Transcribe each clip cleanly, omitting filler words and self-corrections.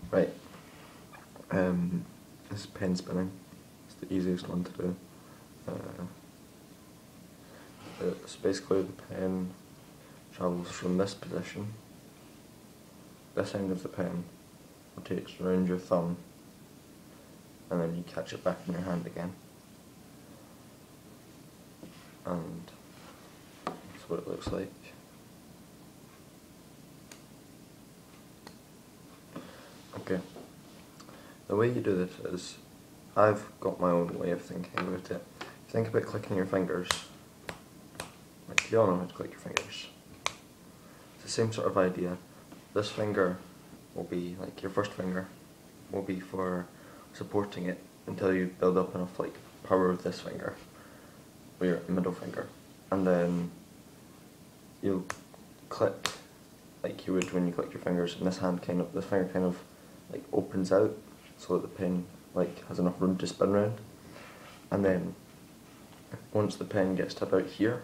Right, this is pen spinning. It's the easiest one to do. It's basically the pen travels from this position. This end of the pen rotates around your thumb, and then you catch it back in your hand again. And that's what it looks like. Okay. The way you do this is, I've got my own way of thinking about it. Think about clicking your fingers. Like, you all know how to click your fingers. It's the same sort of idea. This finger will be, like your first finger, will be for supporting it until you build up enough like power with this finger, or your middle finger. And then you'll click like you would when you click your fingers, and this finger kind of like opens out so that the pen like has enough room to spin around. And then once the pen gets to about here,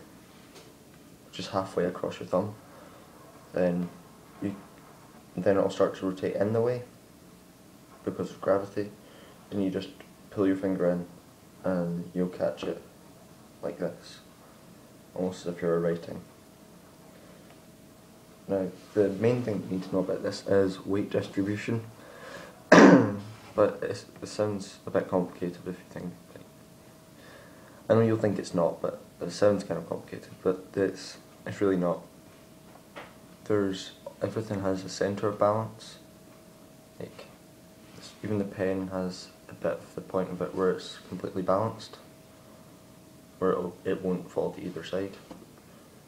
which is halfway across your thumb, then it'll start to rotate in the way because of gravity, and you just pull your finger in and you'll catch it like this, almost as if you were writing. Now, the main thing you need to know about this is weight distribution, but it sounds a bit complicated if you think. I know you'll think it's not, but it sounds kind of complicated, but it's really not. Everything has a centre of balance. Like, even the pen has a bit of the point of it where it's completely balanced, where it won't fall to either side.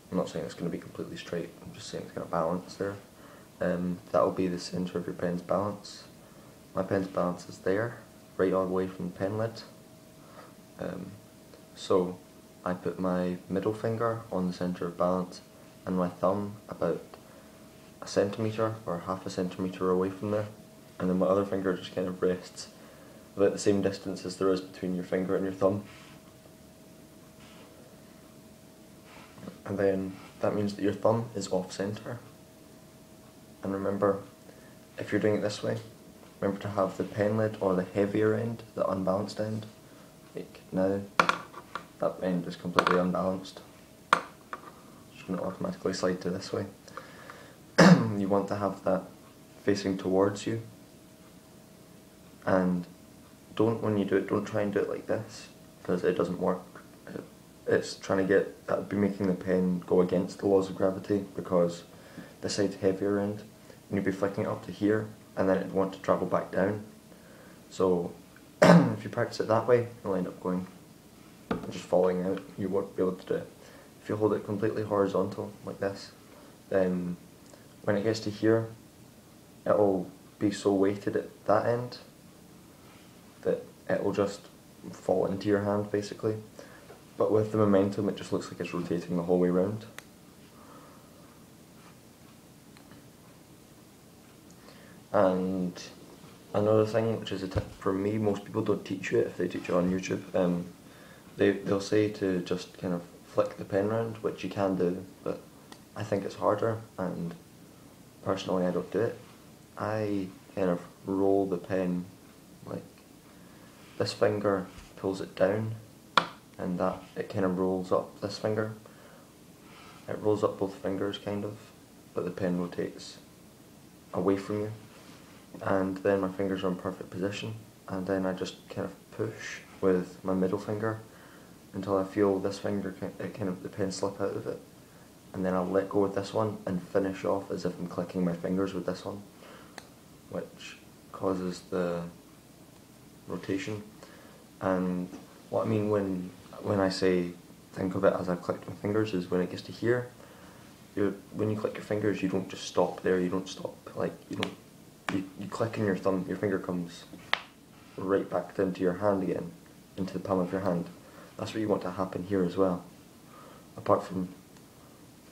I'm not saying it's going to be completely straight, I'm just saying it's going to balance there. That'll be the centre of your pen's balance. My pen's balance is there, right all the way from the pen lid. So I put my middle finger on the centre of balance and my thumb about a centimetre or half a centimetre away from there, and then my other finger just kind of rests about the same distance as there is between your finger and your thumb. And then that means that your thumb is off centre. And remember, if you're doing it this way, remember to have the pen lid or the heavier end, the unbalanced end. Like now, that end is completely unbalanced. It's going to automatically slide to this way. You want to have that facing towards you, and when you do it, don't try and do it like this, because it doesn't work. It's trying to that would be making the pen go against the laws of gravity, because this side's heavier end, and you'd be flicking it up to here, and then it'd want to travel back down. So if you practice it that way, you'll end up just falling out. You won't be able to do it. If you hold it completely horizontal like this, then when it gets to here, it'll be so weighted at that end that it'll just fall into your hand basically. But with the momentum, it just looks like it's rotating the whole way around. And another thing, which is a tip from me, most people don't teach you it if they teach it on YouTube. They'll say to just kind of flick the pen around, which you can do, but I think it's harder, and personally I don't do it. I kind of roll the pen, like this finger pulls it down, and that it kind of rolls up this finger. It rolls up both fingers kind of, but the pen rotates away from you, and then my fingers are in perfect position, and then I just kind of push with my middle finger until I feel this finger the pen slip out of it, and then I'll let go with this one and finish off as if I'm clicking my fingers with this one, which causes the rotation. And what I mean when I say think of it as I've clicked my fingers is when it gets to here, when you click your fingers, you don't just stop there. You don't stop, like you click in your thumb, your finger comes right back into your hand again, into the palm of your hand. That's what you want to happen here as well. Apart from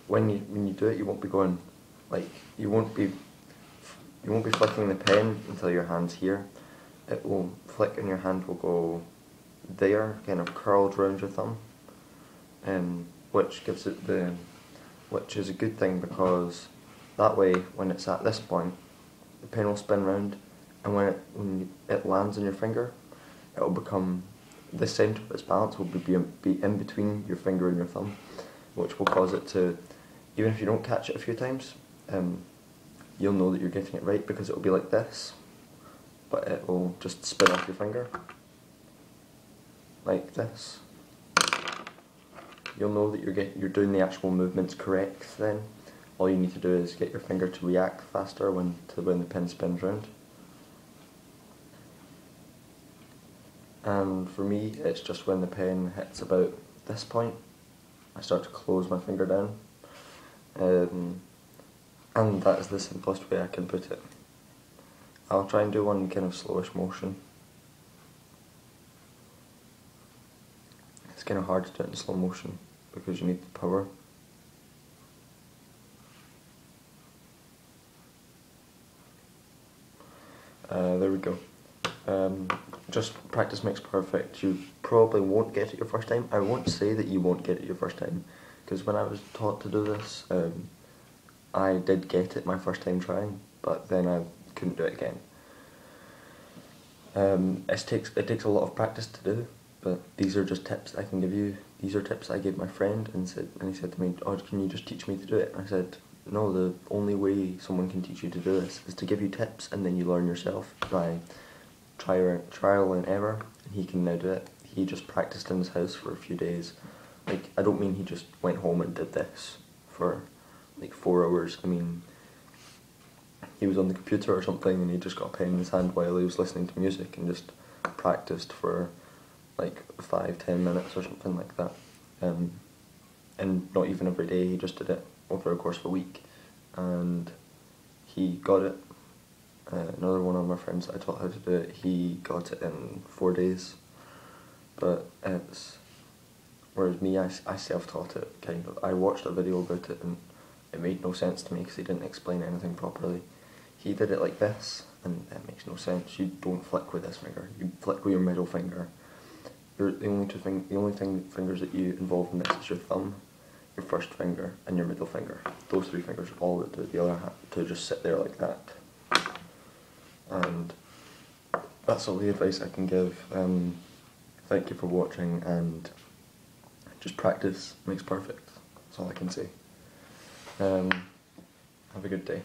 when you do it, you won't be going like you won't be flicking the pen until your hand's here. It will flick and your hand will go there, kind of curled around your thumb, which is a good thing, because that way when it's at this point, the pen will spin round and when it lands on your finger, it will become, the centre of its balance will be in between your finger and your thumb, which will cause it to, even if you don't catch it a few times, you'll know that you're getting it right because it will be like this, but it will just spin off your finger, like this. You'll know that you're doing the actual movements correct then. All you need to do is get your finger to react faster when the pen spins round. And for me, it's just when the pen hits about this point, I start to close my finger down. And that is the simplest way I can put it. I'll try and do one kind of slowish motion. It's kind of hard to do it in slow motion because you need the power. There we go. Just practice makes perfect. You probably won't get it your first time. I won't say that you won't get it your first time, because when I was taught to do this, I did get it my first time trying, but then I couldn't do it again. It takes a lot of practice to do, but these are just tips I can give you. These are tips I gave my friend, and he said to me, "Oh, can you just teach me to do it?" And I said, "No, the only way someone can teach you to do this is to give you tips, and then you learn yourself by trial and error." And he can now do it. He just practiced in his house for a few days. Like, I don't mean he just went home and did this for like 4 hours. I mean, he was on the computer or something and he just got a pen in his hand while he was listening to music and just practiced for like 5-10 minutes or something like that. And not even every day, he just did it over a course of a week, and he got it. Another one of my friends that I taught how to do it, he got it in 4 days. But whereas me, I self-taught it, kind of. I watched a video about it and it made no sense to me because he didn't explain anything properly. He did it like this, and it makes no sense. You don't flick with this finger, you flick with your middle finger. The only fingers that you involve in this is your thumb, your first finger, and your middle finger. Those 3 fingers are all that do the other hand, to just sit there like that. And that's all the advice I can give. Thank you for watching, and just practice makes perfect. That's all I can say. Have a good day.